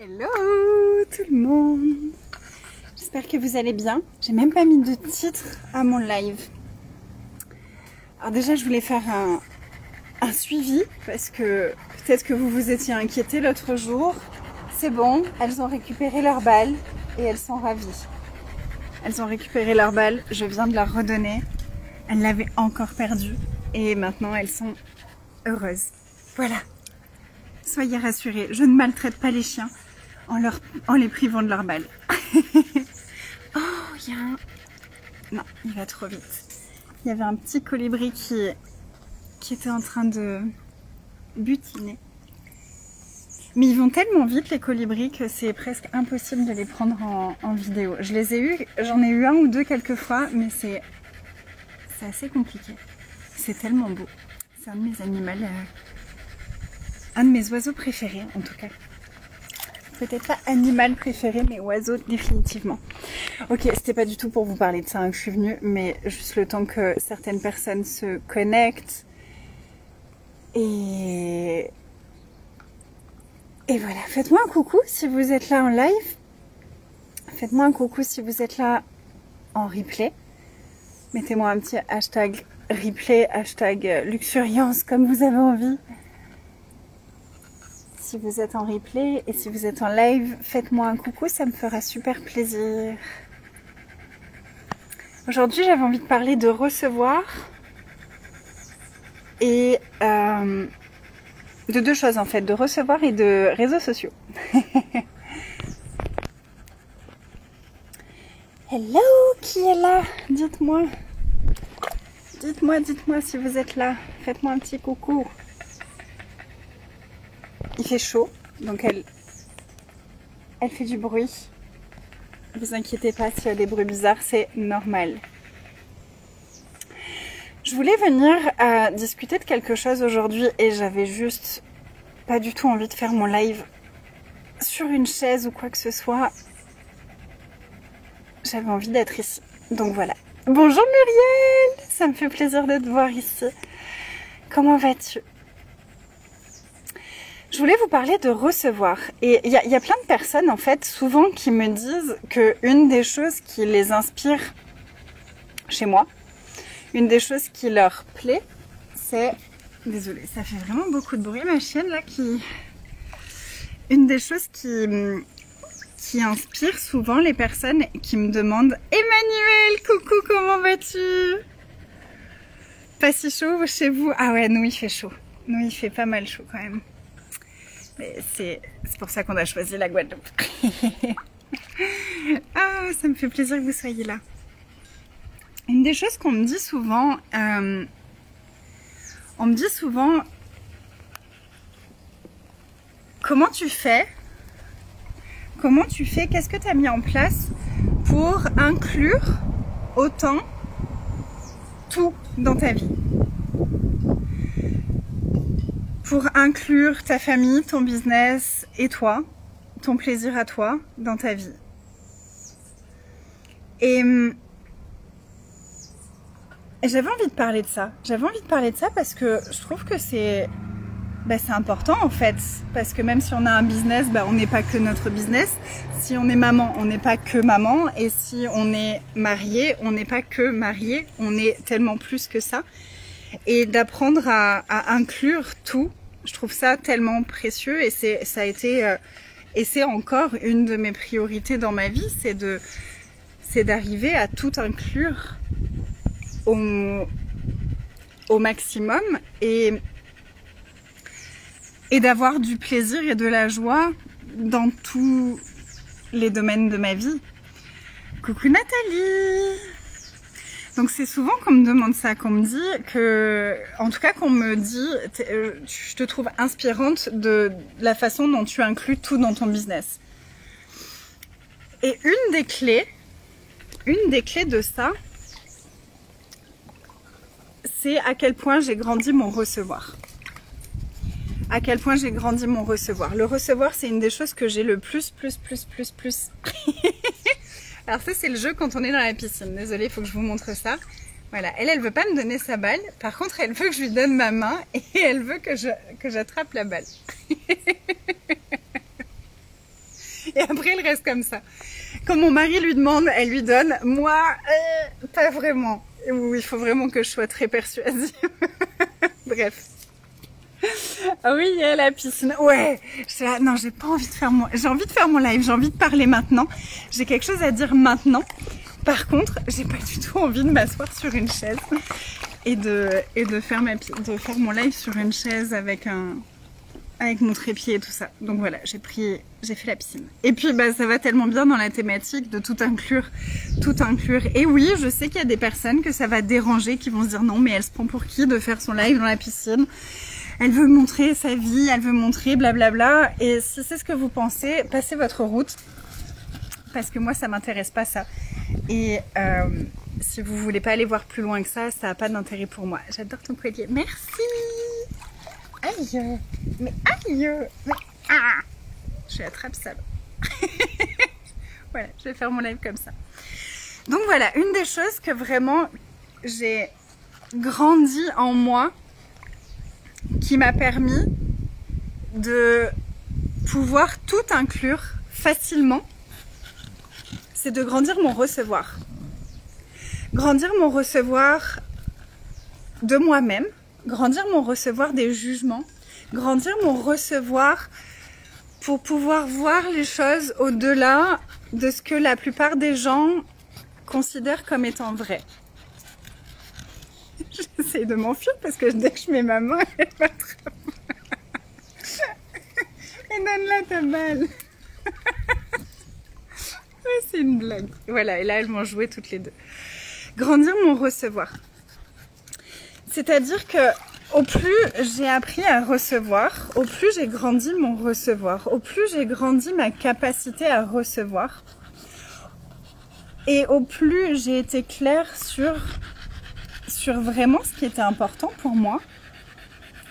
Hello tout le monde. J'espère que vous allez bien. J'ai même pas mis de titre à mon live. Alors déjà je voulais faire un suivi parce que peut-être que vous vous étiez inquiété l'autre jour. C'est bon, elles ont récupéré leur balle et elles sont ravies. Elles ont récupéré leur balle, je viens de leur redonner. Elles l'avaient encore perdue et maintenant elles sont heureuses. Voilà. Soyez rassurés, je ne maltraite pas les chiens en les privant de leur balle. Oh, il y a un... Non, il va trop vite. Il y avait un petit colibri qui était en train de butiner. Mais ils vont tellement vite les colibris que c'est presque impossible de les prendre en vidéo. Je les ai eus, j'en ai eu un ou deux quelques fois, mais c'est assez compliqué. C'est tellement beau. C'est un de mes animaux, un de mes oiseaux préférés en tout cas. Peut-être pas animal préféré, mais oiseau définitivement. Ok, c'était pas du tout pour vous parler de ça que je suis venue, mais juste le temps que certaines personnes se connectent. Et voilà, faites-moi un coucou si vous êtes là en live. Faites-moi un coucou si vous êtes là en replay. Mettez-moi un petit hashtag replay, hashtag luxuriance comme vous avez envie. Si vous êtes en replay et si vous êtes en live, faites-moi un coucou, ça me fera super plaisir. Aujourd'hui, j'avais envie de parler de recevoir et de deux choses en fait, de recevoir et de réseaux sociaux. Hello, qui est là? Dites-moi. Dites-moi si vous êtes là. Faites-moi un petit coucou. Il fait chaud, donc elle fait du bruit. Ne vous inquiétez pas s'il y a des bruits bizarres, c'est normal. Je voulais venir discuter de quelque chose aujourd'hui et j'avais juste pas du tout envie de faire mon live sur une chaise ou quoi que ce soit. J'avais envie d'être ici, donc voilà. Bonjour Muriel, ça me fait plaisir de te voir ici. Comment vas-tu ? Je voulais vous parler de recevoir. Et il y a plein de personnes, en fait, souvent qui me disent qu'une des choses qui les inspire chez moi, une des choses qui leur plaît, c'est... Désolée, ça fait vraiment beaucoup de bruit, ma chienne, là, qui... Une des choses qui inspire souvent les personnes qui me demandent « Emmanuel, coucou, comment vas-tu ?» Pas si chaud chez vous? Ah ouais, nous, il fait chaud. Nous, il fait pas mal chaud, quand même. C'est pour ça qu'on a choisi la Guadeloupe. Ah, ça me fait plaisir que vous soyez là. Une des choses qu'on me dit souvent, comment tu fais? Qu'est-ce que tu as mis en place pour inclure autant tout dans ta vie? Pour inclure ta famille, ton business et toi, ton plaisir à toi dans ta vie. Et j'avais envie de parler de ça. J'avais envie de parler de ça parce que je trouve que c'est important en fait. Parce que même si on a un business, on n'est pas que notre business. Si on est maman, on n'est pas que maman. Et si on est marié, on n'est pas que marié. On est tellement plus que ça. Et d'apprendre à inclure tout. Je trouve ça tellement précieux et ça a été et c'est encore une de mes priorités dans ma vie, c'est d'arriver à tout inclure au maximum et d'avoir du plaisir et de la joie dans tous les domaines de ma vie. Coucou Nathalie! Donc c'est souvent qu'on me demande ça, qu'on me dit que, en tout cas qu'on me dit, je te trouve inspirante de la façon dont tu inclus tout dans ton business. Et une des clés de ça, c'est à quel point j'ai grandi mon recevoir. À quel point j'ai grandi mon recevoir. Le recevoir, c'est une des choses que j'ai le plus. Alors ça c'est le jeu quand on est dans la piscine. Désolée, il faut que je vous montre ça. Voilà, elle veut pas me donner sa balle. Par contre, elle veut que je lui donne ma main et elle veut que j'attrape la balle. Et après, il reste comme ça. Quand mon mari lui demande, elle lui donne. Moi, pas vraiment. Où il faut vraiment que je sois très persuasive. Bref. Ah oui, il y a la piscine. Ouais. Non, j'ai pas envie de faire j'ai envie de faire mon live. J'ai envie de parler maintenant. J'ai quelque chose à dire maintenant. Par contre, j'ai pas du tout envie de m'asseoir sur une chaise et de faire mon live sur une chaise avec mon trépied et tout ça. Donc voilà, j'ai fait la piscine. Et puis bah ça va tellement bien dans la thématique de tout inclure. Et oui, je sais qu'il y a des personnes que ça va déranger, qui vont se dire non, mais elle se prend pour qui de faire son live dans la piscine? Elle veut montrer sa vie, elle veut montrer blablabla. Et si c'est ce que vous pensez, passez votre route. Parce que moi, ça m'intéresse pas ça. Et si vous voulez pas aller voir plus loin que ça n'a pas d'intérêt pour moi. J'adore ton collier. Merci. Aïe. Mais aïe. Mais ah. Je attrape ça. Voilà, je vais faire mon live comme ça. Donc voilà, une des choses que vraiment j'ai grandi en moi, qui m'a permis de pouvoir tout inclure facilement, c'est de grandir mon recevoir. Grandir mon recevoir de moi-même, grandir mon recevoir des jugements, grandir mon recevoir pour pouvoir voir les choses au-delà de ce que la plupart des gens considèrent comme étant vrai. J'essaie de m'enfuir parce que dès que je mets ma main, elle m'attrape. Et donne-la ta balle. C'est une blague. Voilà, et là elles m'ont joué toutes les deux. Grandir mon recevoir. C'est-à-dire que au plus j'ai appris à recevoir, au plus j'ai grandi mon recevoir, au plus j'ai grandi ma capacité à recevoir, et au plus j'ai été claire sur vraiment ce qui était important pour moi,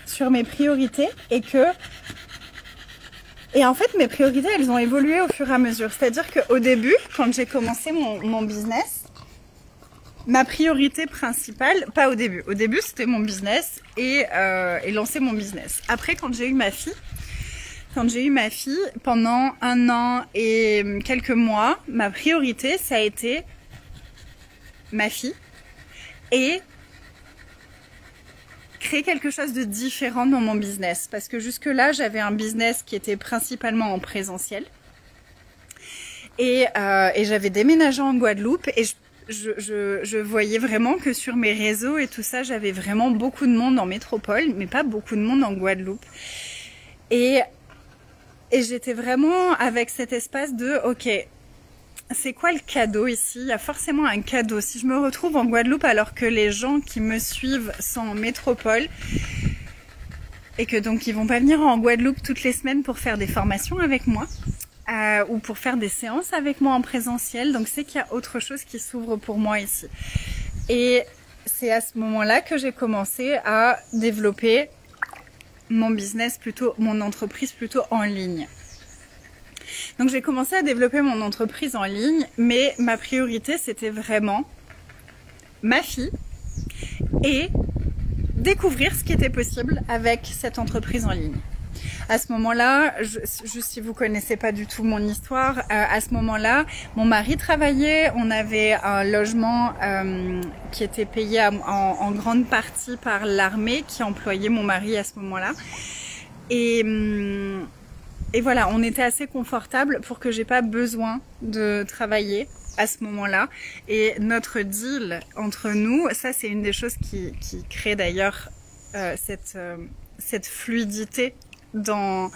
sur mes priorités, et en fait mes priorités elles ont évolué au fur et à mesure. C'est-à-dire qu'au début, quand j'ai commencé mon business, ma priorité principale, pas au début c'était mon business et lancer mon business. Après quand j'ai eu ma fille, pendant 1 an et quelques mois, ma priorité ça a été ma fille et créer quelque chose de différent dans mon business. Parce que jusque là j'avais un business qui était principalement en présentiel et j'avais déménagé en Guadeloupe et je voyais vraiment que sur mes réseaux et tout ça, j'avais vraiment beaucoup de monde en métropole, mais pas beaucoup de monde en Guadeloupe. Et j'étais vraiment avec cet espace de, ok, c'est quoi le cadeau ici? Il y a forcément un cadeau. Si je me retrouve en Guadeloupe alors que les gens qui me suivent sont en métropole et que donc ils vont pas venir en Guadeloupe toutes les semaines pour faire des formations avec moi, ou pour faire des séances avec moi en présentiel, donc c'est qu'il y a autre chose qui s'ouvre pour moi ici. Et c'est à ce moment-là que j'ai commencé à développer mon business mon entreprise plutôt en ligne. Donc j'ai commencé à développer mon entreprise en ligne, mais ma priorité c'était vraiment ma fille et découvrir ce qui était possible avec cette entreprise en ligne. À ce moment-là, juste si vous connaissez pas du tout mon histoire, à ce moment-là, mon mari travaillait, on avait un logement qui était payé en grande partie par l'armée qui employait mon mari à ce moment-là. Et voilà, on était assez confortable pour que j'ai pas besoin de travailler à ce moment-là. Et notre deal entre nous, ça c'est une des choses qui crée d'ailleurs cette fluidité dans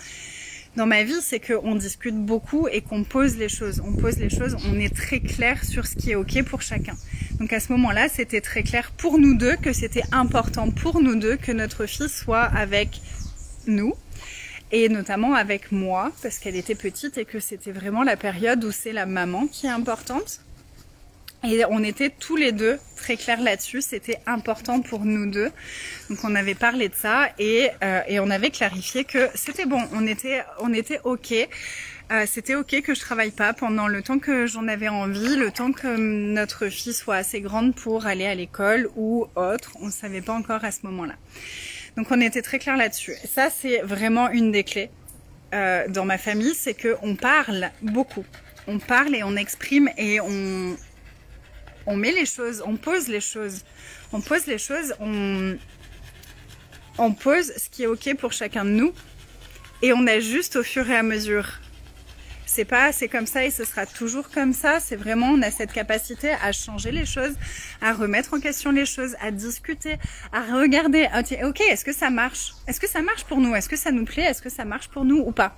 ma vie, c'est qu'on discute beaucoup et qu'on pose les choses. On est très clair sur ce qui est ok pour chacun. Donc à ce moment-là, c'était très clair pour nous deux que c'était important pour nous deux que notre fille soit avec nous. Et notamment avec moi, parce qu'elle était petite et que c'était vraiment la période où c'est la maman qui est importante. Et on était tous les deux très clairs là-dessus, c'était important pour nous deux. Donc on avait parlé de ça et on avait clarifié que c'était bon, on était ok. C'était ok que je travaille pas pendant le temps que j'en avais envie, le temps que notre fille soit assez grande pour aller à l'école ou autre. On ne savait pas encore à ce moment-là. Donc on était très clair là-dessus. Ça c'est vraiment une des clés dans ma famille, c'est qu'on parle beaucoup. On parle et on exprime et on met les choses, on pose les choses. On pose les choses, on pose ce qui est OK pour chacun de nous et on ajuste au fur et à mesure. C'est pas c'est comme ça et ce sera toujours comme ça, c'est vraiment on a cette capacité à changer les choses, à remettre en question les choses, à discuter, à regarder, OK, est-ce que ça marche? Est-ce que ça marche pour nous? Est-ce que ça nous plaît? Est-ce que ça marche pour nous ou pas?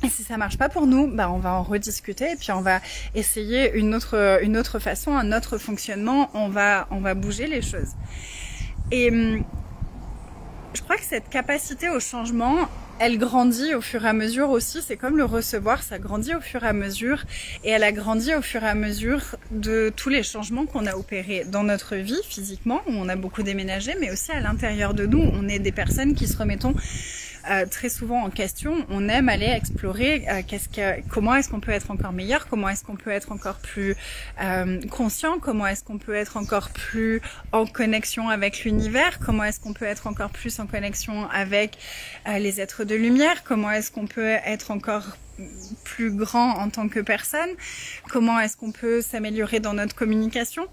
Et si ça marche pas pour nous, bah on va en rediscuter et puis on va essayer une autre façon, un autre fonctionnement, on va bouger les choses. Et je crois que cette capacité au changement, elle grandit au fur et à mesure aussi. C'est comme le recevoir, ça grandit au fur et à mesure. Et elle a grandi au fur et à mesure de tous les changements qu'on a opérés dans notre vie physiquement, où on a beaucoup déménagé, mais aussi à l'intérieur de nous. On est des personnes qui se remettons très souvent en question. On aime aller explorer comment est-ce qu'on peut être encore meilleur, comment est-ce qu'on peut être encore plus conscient, comment est-ce qu'on peut être encore plus en connexion avec l'univers, comment est-ce qu'on peut être encore plus en connexion avec les êtres de lumière, comment est-ce qu'on peut être encore plus grand en tant que personne, comment est-ce qu'on peut s'améliorer dans notre communication.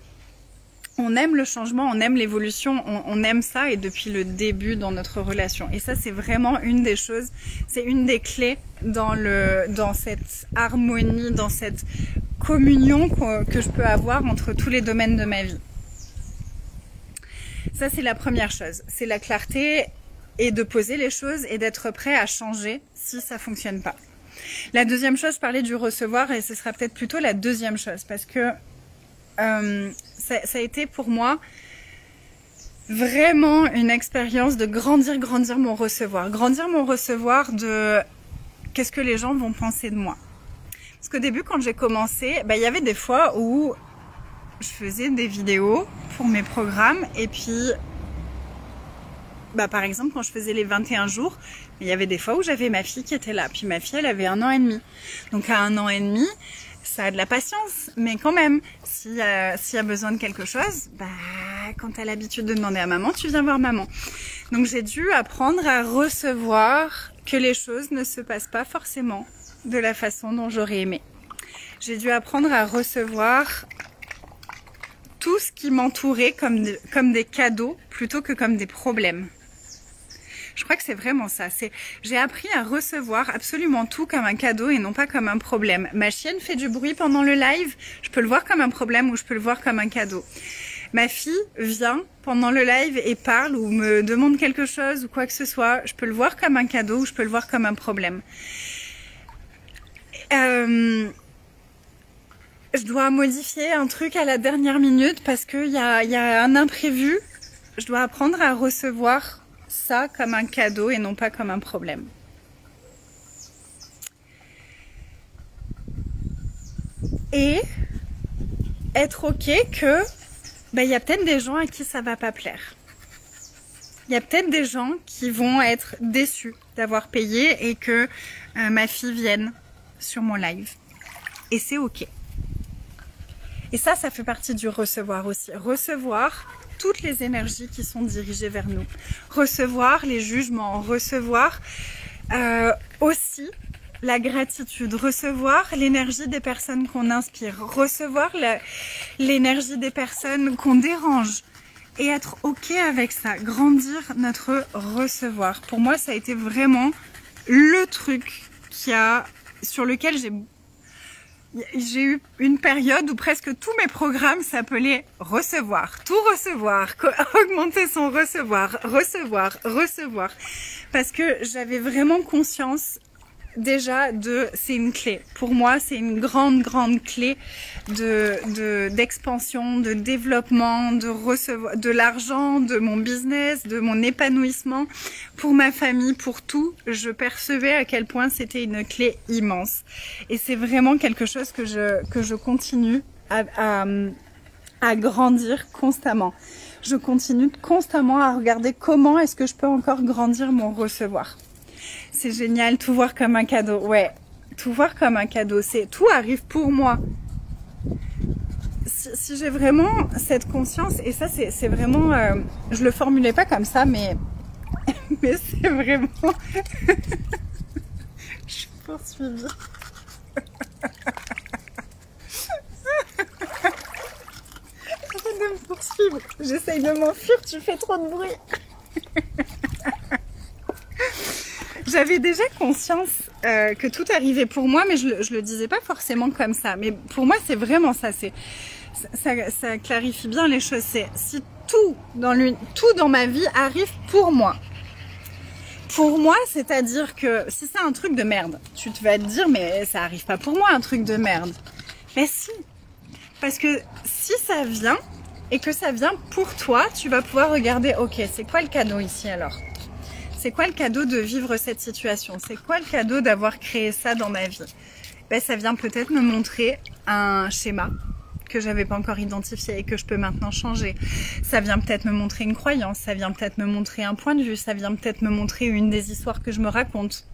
On aime le changement, on aime l'évolution, on aime ça et depuis le début dans notre relation. Et ça, c'est vraiment une des choses, c'est une des clés dans cette harmonie, dans cette communion que je peux avoir entre tous les domaines de ma vie. Ça, c'est la première chose. C'est la clarté et de poser les choses et d'être prêt à changer si ça fonctionne pas. La deuxième chose, je parlais du recevoir et ce sera peut-être plutôt la deuxième chose parce que ça a été pour moi vraiment une expérience de grandir mon recevoir. Grandir mon recevoir de qu'est-ce que les gens vont penser de moi. Parce qu'au début, quand j'ai commencé, il y avait des fois où je faisais des vidéos pour mes programmes et puis, par exemple, quand je faisais les 21 jours, il y avait des fois où j'avais ma fille qui était là. Puis ma fille, elle avait 1 an et demi. Donc à 1 an et demi, ça a de la patience, mais quand même, s'il y a besoin de quelque chose, quand tu as l'habitude de demander à maman, tu viens voir maman. Donc j'ai dû apprendre à recevoir que les choses ne se passent pas forcément de la façon dont j'aurais aimé. J'ai dû apprendre à recevoir tout ce qui m'entourait comme des cadeaux plutôt que comme des problèmes. Je crois que c'est vraiment ça. J'ai appris à recevoir absolument tout comme un cadeau et non pas comme un problème. Ma chienne fait du bruit pendant le live, je peux le voir comme un problème ou je peux le voir comme un cadeau. Ma fille vient pendant le live et parle ou me demande quelque chose ou quoi que ce soit, je peux le voir comme un cadeau ou je peux le voir comme un problème. Je dois modifier un truc à la dernière minute parce qu'il y a un imprévu. Je dois apprendre à recevoir ça comme un cadeau et non pas comme un problème. Et être OK que il y a peut-être des gens à qui ça va pas plaire. Il y a peut-être des gens qui vont être déçus d'avoir payé et que ma fille vienne sur mon live. Et c'est OK. Et ça fait partie du recevoir aussi. Recevoir toutes les énergies qui sont dirigées vers nous. Recevoir les jugements, recevoir aussi la gratitude, recevoir l'énergie des personnes qu'on inspire, recevoir l'énergie des personnes qu'on dérange et être OK avec ça, grandir notre recevoir. Pour moi, ça a été vraiment le truc sur lequel j'ai eu une période où presque tous mes programmes s'appelaient recevoir, tout recevoir, augmenter son recevoir, parce que j'avais vraiment conscience déjà c'est une clé. Pour moi, c'est une grande clé d'expansion, de développement, de recevoir de l'argent, de mon business, de mon épanouissement, pour ma famille, pour tout. Je percevais à quel point c'était une clé immense. Et c'est vraiment quelque chose que je continue à grandir constamment. Je continue constamment à regarder comment est-ce que je peux encore grandir mon recevoir. C'est génial, tout voir comme un cadeau. Ouais, tout voir comme un cadeau. Tout arrive pour moi. Si j'ai vraiment cette conscience, et ça c'est vraiment... je le formulais pas comme ça, mais c'est vraiment... poursuivi. Arrête de me poursuivre. J'essaye de m'enfuir, tu fais trop de bruit. J'avais déjà conscience que tout arrivait pour moi, mais je le disais pas forcément comme ça. Mais pour moi, c'est vraiment ça. Ça clarifie bien les choses. C'est si tout dans ma vie arrive pour moi. Pour moi, c'est-à-dire que si c'est un truc de merde, tu te vas te dire, mais ça arrive pas pour moi, un truc de merde. Mais si. Parce que si ça vient, et que ça vient pour toi, tu vas pouvoir regarder, ok, c'est quoi le cadeau ici alors? C'est quoi le cadeau de vivre cette situation? C'est quoi le cadeau d'avoir créé ça dans ma vie? Ben, ça vient peut-être me montrer un schéma que j'avais pas encore identifié et que je peux maintenant changer. Ça vient peut-être me montrer une croyance, ça vient peut-être me montrer un point de vue, ça vient peut-être me montrer une des histoires que je me raconte.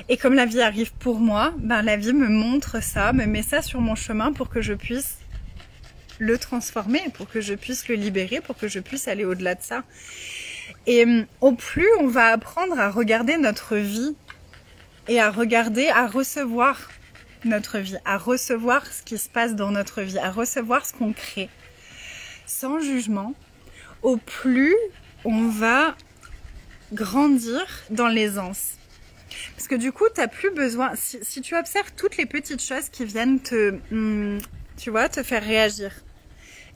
Et comme la vie arrive pour moi, ben la vie me montre ça, me met ça sur mon chemin pour que je puisse le transformer, pour que je puisse le libérer, pour que je puisse aller au-delà de ça. Et au plus on va apprendre à regarder notre vie et à recevoir notre vie, à recevoir ce qui se passe dans notre vie, à recevoir ce qu'on crée, sans jugement, au plus on va grandir dans l'aisance. Parce que du coup, tu n'as plus besoin, si tu observes toutes les petites choses qui viennent te faire réagir,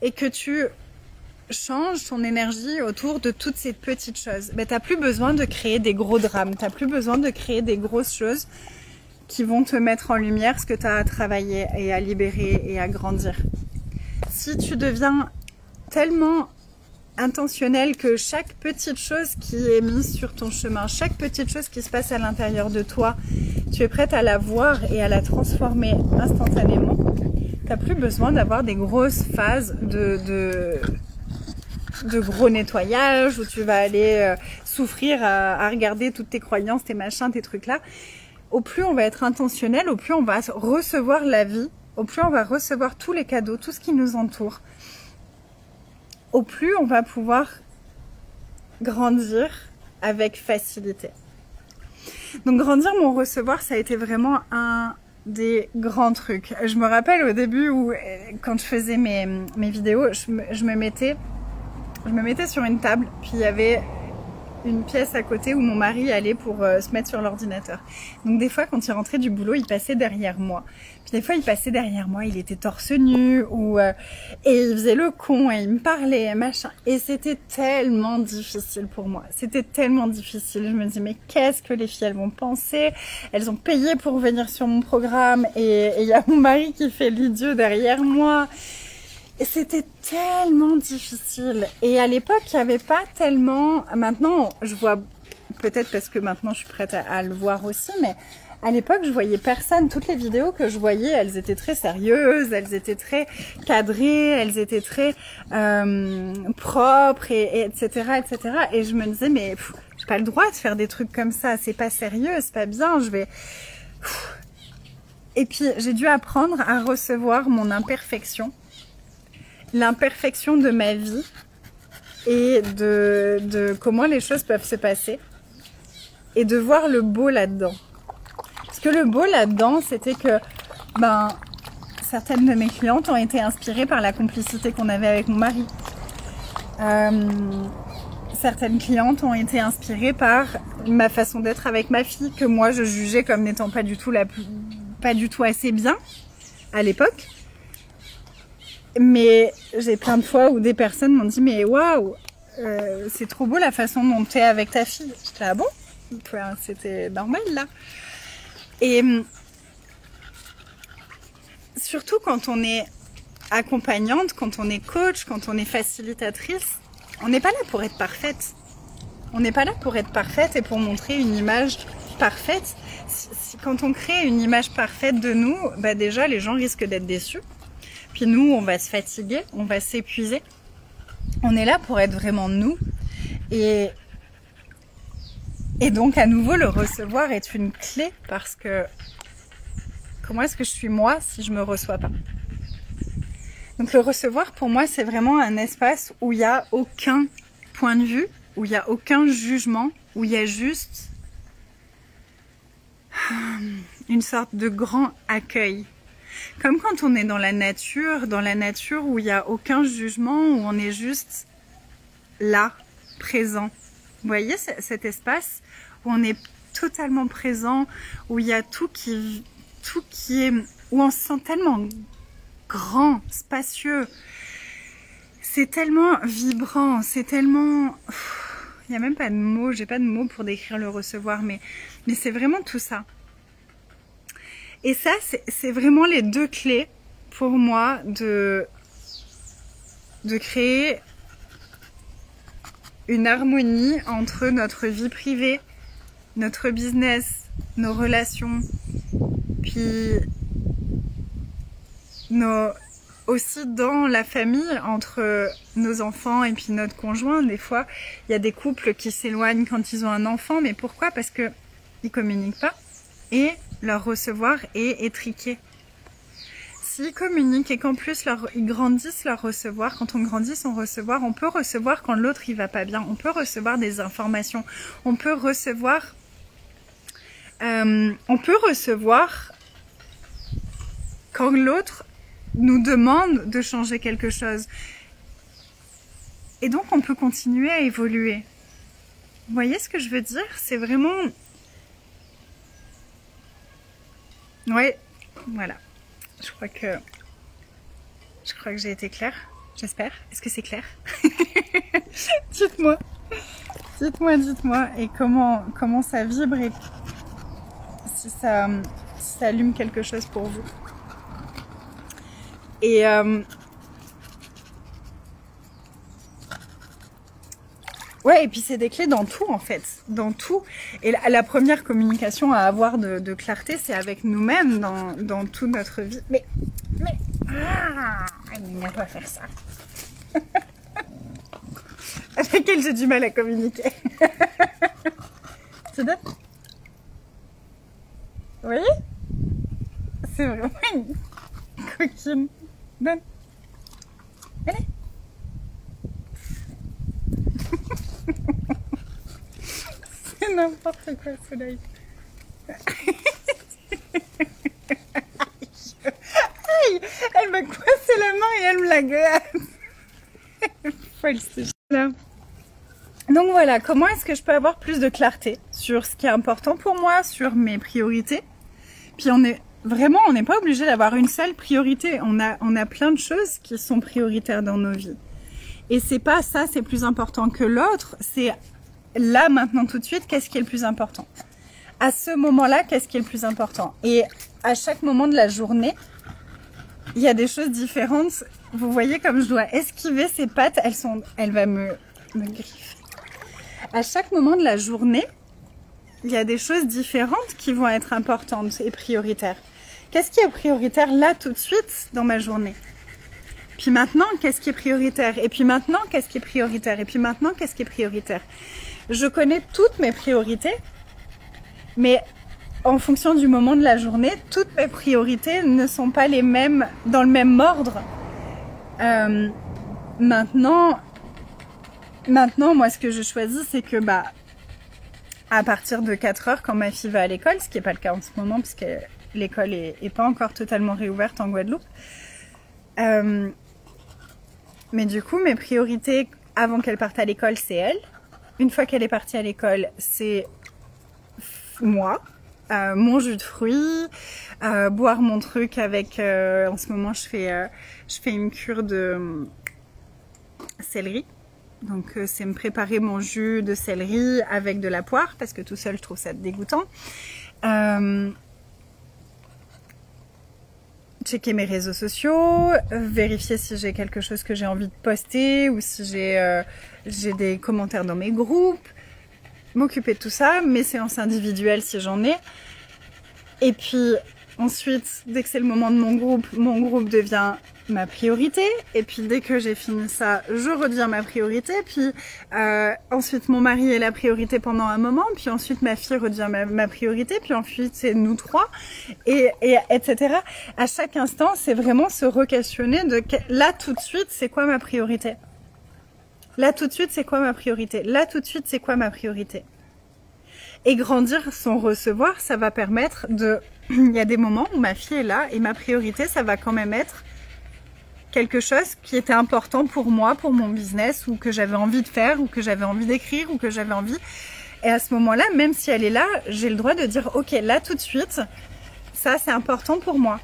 et que tu changes ton énergie autour de toutes ces petites choses, ben, tu n'as plus besoin de créer des gros drames, tu n'as plus besoin de créer des grosses choses qui vont te mettre en lumière ce que tu as à travailler et à libérer et à grandir. Si tu deviens tellement intentionnel que chaque petite chose qui est mise sur ton chemin, chaque petite chose qui se passe à l'intérieur de toi, tu es prête à la voir et à la transformer instantanément, tu n'as plus besoin d'avoir des grosses phases de gros nettoyage où tu vas aller souffrir à regarder toutes tes croyances, tes machins, tes trucs là. Au plus on va être intentionnel, au plus on va recevoir la vie, au plus on va recevoir tous les cadeaux, tout ce qui nous entoure, au plus on va pouvoir grandir avec facilité. Donc grandir, mon recevoir, ça a été vraiment un des grands trucs. Je me rappelle au début où, quand je faisais mes vidéos, je me mettais sur une table, puis il y avait une pièce à côté où mon mari allait pour se mettre sur l'ordinateur. Donc des fois, quand il rentrait du boulot, il passait derrière moi. Puis des fois, il passait derrière moi, il était torse nu, et il faisait le con, et il me parlait, machin. Et c'était tellement difficile pour moi. C'était tellement difficile. Je me dis, mais qu'est-ce que les filles, elles vont penser? Elles ont payé pour venir sur mon programme, et il y a mon mari qui fait l'idiot derrière moi. Et c'était tellement difficile. Et à l'époque, il n'y avait pas tellement... Maintenant, je vois... Peut-être parce que maintenant, je suis prête à le voir aussi, mais à l'époque, je voyais personne. Toutes les vidéos que je voyais, elles étaient très sérieuses, elles étaient très cadrées, elles étaient très propres, etc., etc. Et je me disais, mais j'ai pas le droit de faire des trucs comme ça. C'est pas sérieux, c'est pas bien. Je vais... Et puis, j'ai dû apprendre à recevoir mon imperfection. L'imperfection de ma vie et de comment les choses peuvent se passer et de voir le beau là-dedans. Parce que le beau là-dedans, c'était que certaines de mes clientes ont été inspirées par la complicité qu'on avait avec mon mari. Certaines clientes ont été inspirées par ma façon d'être avec ma fille, que moi je jugeais comme n'étant pas du tout assez bien à l'époque. Mais j'ai plein de fois où des personnes m'ont dit, mais waouh, c'est trop beau la façon dont tu es avec ta fille. J'étais là, ah bon? C'était normal là. Et surtout quand on est accompagnante, quand on est coach, quand on est facilitatrice, on n'est pas là pour être parfaite. On n'est pas là pour être parfaite et pour montrer une image parfaite. Quand on crée une image parfaite de nous, bah déjà les gens risquent d'être déçus. Puis nous, on va se fatiguer, on va s'épuiser. On est là pour être vraiment nous. Et donc, à nouveau, le recevoir est une clé parce que comment est-ce que je suis moi si je me reçois pas? Donc, le recevoir, pour moi, c'est vraiment un espace où il n'y a aucun point de vue, où il n'y a aucun jugement, où il y a juste une sorte de grand accueil. Comme quand on est dans la nature où il n'y a aucun jugement, où on est juste là, présent. Vous voyez cet espace où on est totalement présent, où il y a tout qui est, où on se sent tellement grand, spacieux. C'est tellement vibrant, c'est tellement... Il n'y a même pas de mots, j'ai pas de mots pour décrire le recevoir, mais c'est vraiment tout ça. Et ça, c'est vraiment les deux clés pour moi de créer une harmonie entre notre vie privée, notre business, nos relations, puis aussi dans la famille, entre nos enfants et puis notre conjoint. Des fois, il y a des couples qui s'éloignent quand ils ont un enfant, mais pourquoi? Parce qu'ils ne communiquent pas et leur recevoir est étriqué. S'ils communiquent et qu'en plus ils grandissent leur recevoir, quand on grandit son recevoir, on peut recevoir quand l'autre il va pas bien, on peut recevoir des informations, on peut recevoir quand l'autre nous demande de changer quelque chose. Et donc on peut continuer à évoluer. Vous voyez ce que je veux dire? C'est vraiment... Ouais, voilà. Je crois que j'ai été claire. J'espère. Est-ce que c'est clair? Dites-moi. Dites-moi. Et comment ça vibre et si ça allume quelque chose pour vous. Et ouais, et puis c'est des clés dans tout en fait, dans tout. Et la première communication à avoir de clarté, c'est avec nous-mêmes dans toute notre vie. Mais, on va pas faire ça. Avec elle, j'ai du mal à communiquer. Tu donnes? Vous voyez? C'est vraiment une coquine. Donne. Allez. C'est n'importe quoi ce live. Aïe, elle m'a coincé la main et elle me la gueule. Folle, c'est là. Donc voilà, comment est-ce que je peux avoir plus de clarté sur ce qui est important pour moi, sur mes priorités. Puis on n'est pas obligé d'avoir une seule priorité. On a plein de choses qui sont prioritaires dans nos vies. Et c'est pas ça, c'est plus important que l'autre. C'est là, maintenant, tout de suite, qu'est-ce qui est le plus important? À ce moment-là, qu'est-ce qui est le plus important? Et à chaque moment de la journée, il y a des choses différentes. Vous voyez comme je dois esquiver ces pattes, elle va me griffer. À chaque moment de la journée, il y a des choses différentes qui vont être importantes et prioritaires. Qu'est-ce qui est prioritaire là tout de suite dans ma journée? Puis maintenant, qu'est-ce qui est prioritaire? Et puis maintenant, qu'est-ce qui est prioritaire? Et puis maintenant, qu'est-ce qui est prioritaire? Je connais toutes mes priorités, mais en fonction du moment de la journée, toutes mes priorités ne sont pas les mêmes, dans le même ordre. Maintenant, moi, ce que je choisis, c'est que, à partir de 4 heures, quand ma fille va à l'école, ce qui n'est pas le cas en ce moment, puisque l'école est pas encore totalement réouverte en Guadeloupe. Mais du coup, mes priorités avant qu'elle parte à l'école, c'est elle. Une fois qu'elle est partie à l'école, c'est moi, mon jus de fruits, boire mon truc avec... en ce moment, je fais une cure de céleri. Donc, c'est me préparer mon jus de céleri avec de la poire, parce que tout seul, je trouve ça dégoûtant. Checker mes réseaux sociaux, vérifier si j'ai quelque chose que j'ai envie de poster ou si j'ai des commentaires dans mes groupes, m'occuper de tout ça, mes séances individuelles si j'en ai. Et puis ensuite, dès que c'est le moment de mon groupe devient ma priorité. Et puis dès que j'ai fini ça, je redeviens ma priorité. Puis ensuite mon mari est la priorité pendant un moment. Puis ensuite ma fille redevient ma priorité. Puis ensuite c'est nous trois, et etc. À chaque instant, c'est vraiment se re-questionner de là tout de suite, c'est quoi ma priorité? Là tout de suite, c'est quoi ma priorité? Là tout de suite, c'est quoi ma priorité? Et grandir son recevoir, ça va permettre de il y a des moments où ma fille est là et ma priorité, ça va quand même être quelque chose qui était important pour moi, pour mon business, ou que j'avais envie de faire, ou que j'avais envie d'écrire, ou que j'avais envie. Et à ce moment-là, même si elle est là, j'ai le droit de dire, ok, là tout de suite, ça c'est important pour moi.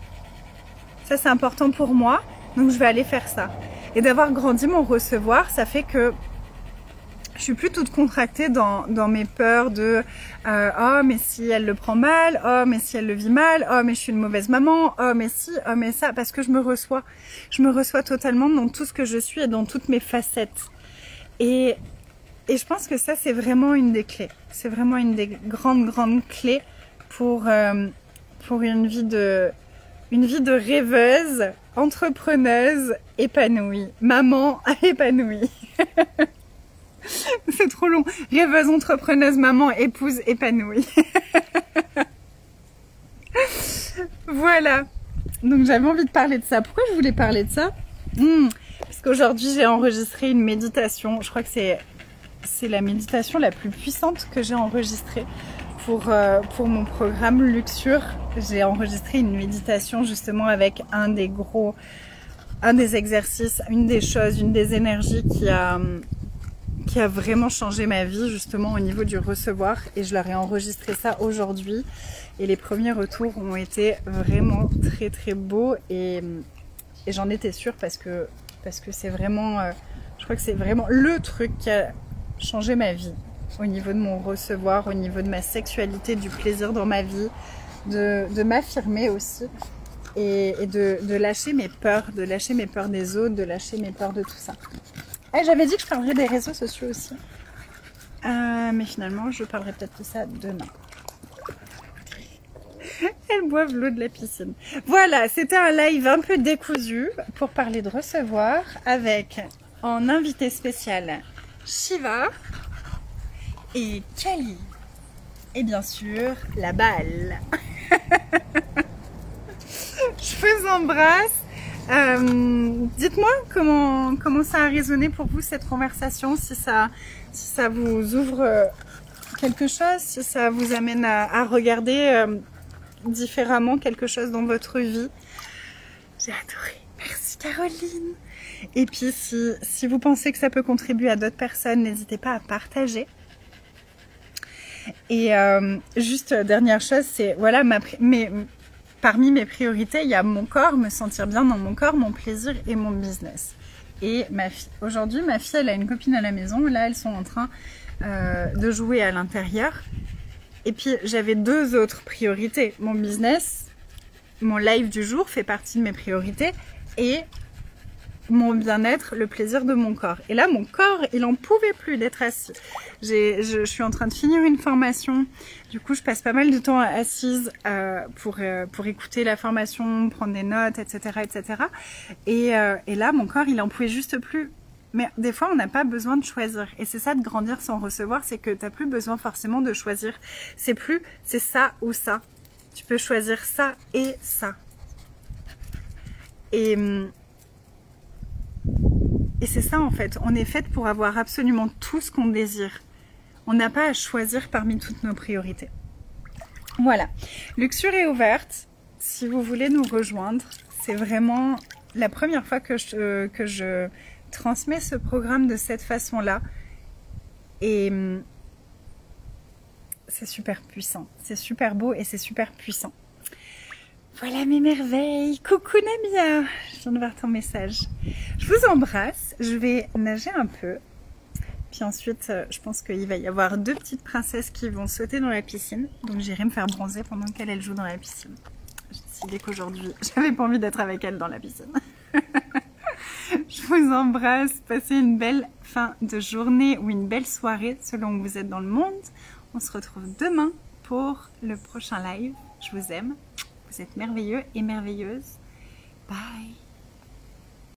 Ça c'est important pour moi, donc je vais aller faire ça. Et d'avoir grandi mon recevoir, ça fait que je suis plus toute contractée dans mes peurs de oh mais si elle le prend mal, oh mais si elle le vit mal, oh mais je suis une mauvaise maman, oh mais si, oh mais ça, parce que je me reçois totalement dans tout ce que je suis et dans toutes mes facettes. Et je pense que ça c'est vraiment une des clés, c'est vraiment une des grandes clés pour une vie de rêveuse, entrepreneuse, épanouie, maman épanouie. C'est trop long. Rêveuse, entrepreneuse, maman, épouse, épanouie. Voilà. Donc j'avais envie de parler de ça. Pourquoi je voulais parler de ça? Parce qu'aujourd'hui j'ai enregistré une méditation. Je crois que c'est la méditation la plus puissante que j'ai enregistrée pour mon programme Luxure. J'ai enregistré une méditation justement avec un des exercices, une des choses, une des énergies qui a vraiment changé ma vie justement au niveau du recevoir, et je leur ai enregistré ça aujourd'hui et les premiers retours ont été vraiment très beaux et j'en étais sûre parce que c'est vraiment je crois que c'est vraiment le truc qui a changé ma vie au niveau de mon recevoir, au niveau de ma sexualité, du plaisir dans ma vie, de m'affirmer aussi et de lâcher mes peurs, des autres, de lâcher mes peurs de tout ça. Et j'avais dit que je parlerais des réseaux sociaux aussi. Mais finalement, je parlerai peut-être de ça demain. Elles boivent l'eau de la piscine. Voilà, c'était un live un peu décousu pour parler de recevoir avec en invité spécial Shiva et Kali. Et bien sûr, la balle. Je vous embrasse. Dites-moi comment ça a résonné pour vous cette conversation, si ça vous ouvre quelque chose, si ça vous amène à regarder différemment quelque chose dans votre vie. J'ai adoré, merci Caroline. Et puis si vous pensez que ça peut contribuer à d'autres personnes, n'hésitez pas à partager. Et juste dernière chose, c'est voilà parmi mes priorités, il y a mon corps, me sentir bien dans mon corps, mon plaisir et mon business. Et ma fille, aujourd'hui, ma fille, elle a une copine à la maison. Là, elles sont en train de jouer à l'intérieur. Et puis, j'avais deux autres priorités. Mon business, mon live du jour fait partie de mes priorités. Et mon bien-être, le plaisir de mon corps. Et là, mon corps, il en pouvait plus d'être assis. Je suis en train de finir une formation. Du coup, je passe pas mal de temps assise pour écouter la formation, prendre des notes, etc., etc. Et là, mon corps, il en pouvait juste plus. Mais des fois, on n'a pas besoin de choisir. Et c'est ça de grandir sans recevoir, c'est que tu n'as plus besoin forcément de choisir. C'est ça ou ça. Tu peux choisir ça et ça. Et c'est ça en fait, on est faite pour avoir absolument tout ce qu'on désire. On n'a pas à choisir parmi toutes nos priorités. Voilà, Luxure est ouverte. Si vous voulez nous rejoindre, c'est vraiment la première fois que je transmets ce programme de cette façon-là. Et c'est super puissant, c'est super beau et c'est super puissant. Voilà mes merveilles, coucou Namia, je viens de voir ton message. Je vous embrasse, je vais nager un peu. Puis ensuite, je pense qu'il va y avoir deux petites princesses qui vont sauter dans la piscine. Donc j'irai me faire bronzer pendant qu'elles jouent dans la piscine. J'ai décidé qu'aujourd'hui, j'avais pas envie d'être avec elles dans la piscine. Je vous embrasse, passez une belle fin de journée ou une belle soirée selon où vous êtes dans le monde. On se retrouve demain pour le prochain live. Je vous aime. Vous êtes merveilleux et merveilleuses. Bye!